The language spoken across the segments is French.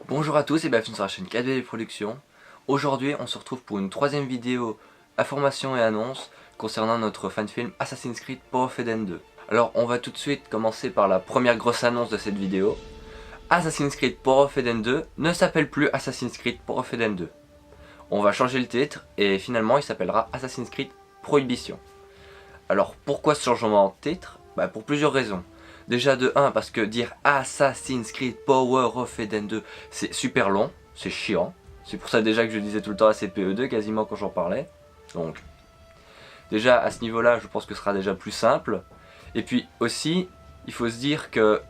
Bonjour à tous et bienvenue sur la chaîne 4BL Productions. Aujourd'hui on se retrouve pour une troisième vidéo information et annonce concernant notre fan film Assassin's Creed Power of Eden 2. Alors on va tout de suite commencer par la première grosse annonce de cette vidéo. Assassin's Creed Power of Eden 2 ne s'appelle plus Assassin's Creed Power of Eden 2. On va changer le titre et finalement il s'appellera Assassin's Creed Prohibition. Alors pourquoi ce changement de titre? Pour plusieurs raisons. Déjà de 1 parce que dire Assassin's Creed Power of Eden 2 c'est super long, c'est chiant. C'est pour ça déjà que je disais tout le temps ACPE2 quasiment quand j'en parlais. Donc déjà à ce niveau là je pense que ce sera déjà plus simple. Et puis aussi il faut se dire que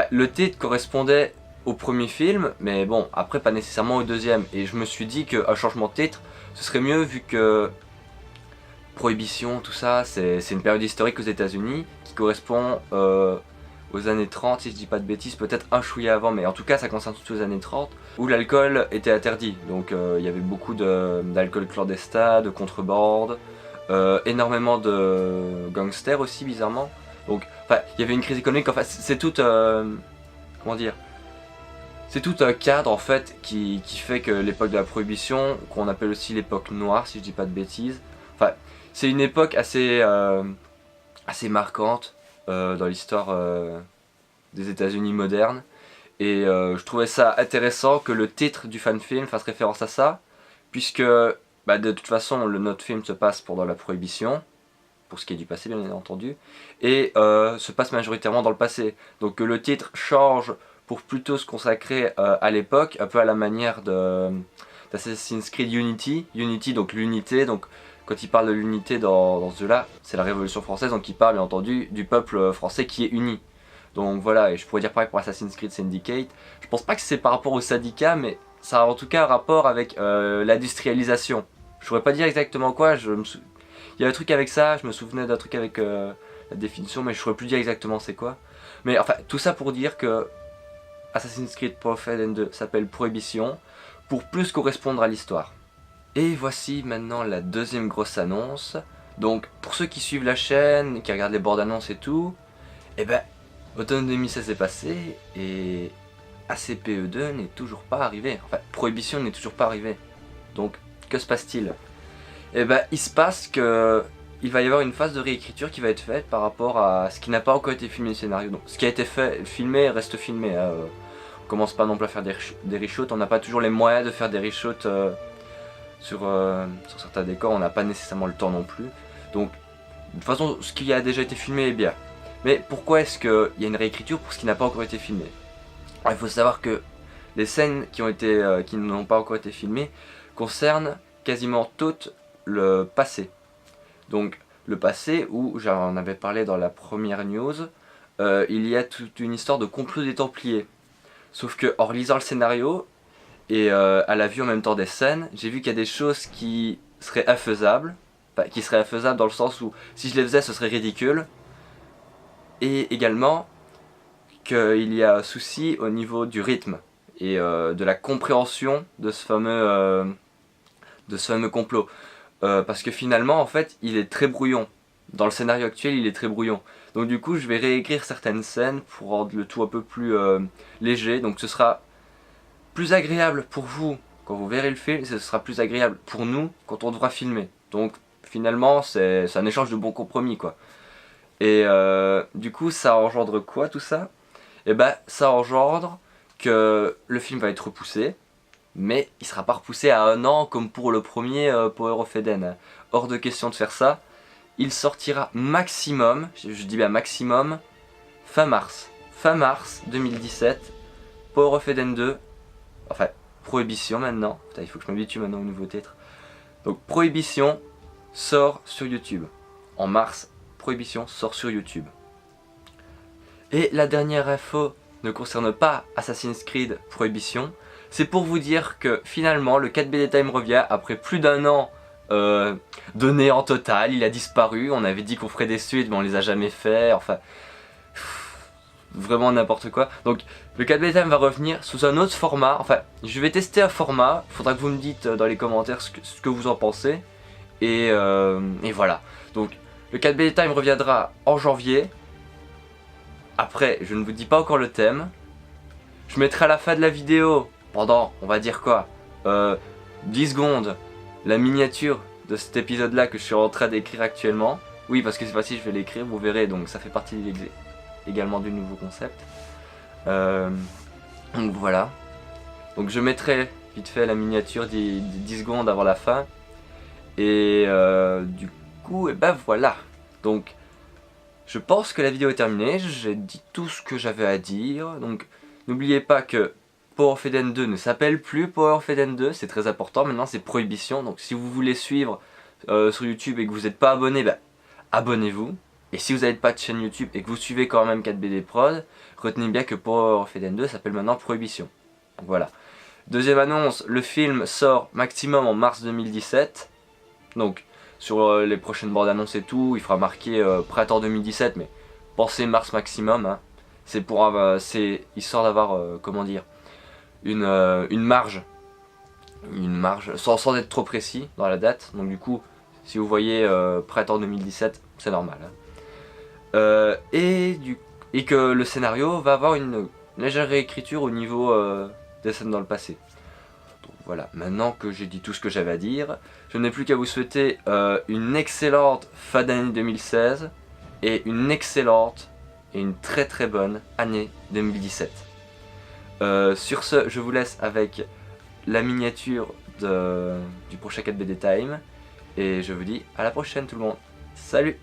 le titre correspondait au premier film, mais bon après pas nécessairement au deuxième. Et je me suis dit qu'un changement de titre ce serait mieux vu que Prohibition, tout ça, c'est une période historique aux États-Unis qui correspond aux années 30, si je dis pas de bêtises, peut-être un chouïa avant, mais en tout cas ça concerne surtout les années 30, où l'alcool était interdit. Donc il y avait beaucoup d'alcool clandestin, de contrebande, énormément de gangsters aussi bizarrement. Donc il y avait une crise économique, enfin c'est tout, comment dire, c'est tout un cadre en fait qui fait que l'époque de la prohibition, qu'on appelle aussi l'époque noire si je dis pas de bêtises, c'est une époque assez marquante dans l'histoire des États-Unis modernes. Et je trouvais ça intéressant que le titre du fan film fasse référence à ça, puisque de toute façon notre film se passe pendant la prohibition, pour ce qui est du passé bien entendu, et se passe majoritairement dans le passé. Donc que le titre change pour plutôt se consacrer à l'époque, un peu à la manière d'Assassin's Creed Unity, donc l'unité, donc quand il parle de l'unité dans ce jeu-là, c'est la Révolution française, donc il parle bien entendu du peuple français qui est uni. Donc voilà, et je pourrais dire pareil pour Assassin's Creed Syndicate. Je pense pas que c'est par rapport au syndicat, mais ça a en tout cas un rapport avec l'industrialisation. Je pourrais pas dire exactement quoi, il y a un truc avec ça, je me souvenais d'un truc avec la définition, mais je saurais plus dire exactement c'est quoi. Mais enfin, tout ça pour dire que Assassin's Creed Power of Eden 2 s'appelle Prohibition, pour plus correspondre à l'histoire. Et voici maintenant la deuxième grosse annonce. Donc pour ceux qui suivent la chaîne, qui regardent les bords d'annonces et tout, automne 2016 est passé et ACPE2 n'est toujours pas arrivé. Enfin, Prohibition n'est toujours pas arrivé. Donc que se passe-t-il? Il se passe que il va y avoir une phase de réécriture qui va être faite par rapport à ce qui n'a pas encore été filmé le scénario. Donc ce qui a été filmé reste filmé. On commence pas non plus à faire des reshoots, on n'a pas toujours les moyens de faire des reshoots sur certains décors, on n'a pas nécessairement le temps non plus. Donc de toute façon ce qui a déjà été filmé est bien. Mais pourquoi est-ce qu'il y a une réécriture pour ce qui n'a pas encore été filmé? Alors, il faut savoir que les scènes qui n'ont pas encore été filmées concernent quasiment tout le passé. Donc le passé où, j'en avais parlé dans la première news, il y a toute une histoire de complot des Templiers. Sauf que en lisant le scénario, et à la vue en même temps des scènes, j'ai vu qu'il y a des choses qui seraient infaisables. Qui seraient infaisables dans le sens où si je les faisais ce serait ridicule. Et également qu'il y a un souci au niveau du rythme et de la compréhension de ce fameux complot. Parce que finalement en fait il est très brouillon. Dans le scénario actuel il est très brouillon. Donc du coup je vais réécrire certaines scènes pour rendre le tout un peu plus léger. Donc ce sera plus agréable pour vous quand vous verrez le film, ce sera plus agréable pour nous quand on devra filmer. Donc finalement c'est un échange de bons compromis quoi. Et du coup ça engendre quoi tout ça? Ça engendre que le film va être repoussé, mais il sera pas repoussé à 1 an comme pour le premier Power of Eden. Hors de question de faire ça. Il sortira maximum, je dis bien maximum, fin mars. Fin mars 2017, Power of Eden 2. Enfin, Prohibition maintenant. Putain, il faut que je m'habitue maintenant au nouveau titre. Donc, Prohibition sort sur YouTube. En mars, Prohibition sort sur YouTube. Et la dernière info ne concerne pas Assassin's Creed Prohibition. C'est pour vous dire que finalement, le 4BD Time revient après plus d'1 an de néant total. Il a disparu. On avait dit qu'on ferait des suites, mais on les a jamais fait. Enfin, vraiment n'importe quoi. Donc le 4BD Time va revenir sous un autre format. Enfin, je vais tester un format. Il faudra que vous me dites dans les commentaires ce que vous en pensez. Et voilà. Donc le 4BD Time reviendra en janvier. Après, je ne vous dis pas encore le thème. Je mettrai à la fin de la vidéo, pendant, on va dire quoi, 10 secondes, la miniature de cet épisode là que je suis en train d'écrire actuellement. Oui, parce que cette fois-ci je vais l'écrire, vous verrez, donc ça fait partie également du nouveau concept. Donc voilà. Donc je mettrai vite fait la miniature 10 secondes avant la fin. Et du coup, et ben voilà. Donc je pense que la vidéo est terminée, j'ai dit tout ce que j'avais à dire. Donc n'oubliez pas que Power of Eden 2 ne s'appelle plus Power of Eden 2, c'est très important, maintenant c'est Prohibition. Donc si vous voulez suivre sur YouTube et que vous n'êtes pas abonné, bah, abonnez-vous. Et si vous n'avez pas de chaîne YouTube et que vous suivez quand même 4BD Prod, retenez bien que Power of Eden 2 s'appelle maintenant Prohibition. Donc voilà. Deuxième annonce, le film sort maximum en mars 2017. Donc sur les prochaines bandes annonces et tout, il fera marquer printemps 2017, mais pensez mars maximum. Hein. C'est pour histoire d'avoir comment dire une marge sans être trop précis dans la date. Donc du coup, si vous voyez printemps 2017, c'est normal. Hein. Et que le scénario va avoir une légère réécriture au niveau des scènes dans le passé. Donc voilà, maintenant que j'ai dit tout ce que j'avais à dire, je n'ai plus qu'à vous souhaiter une excellente fin d'année 2016 et une excellente et une très très bonne année 2017. Sur ce, je vous laisse avec la miniature du prochain 4BD Time et je vous dis à la prochaine tout le monde. Salut!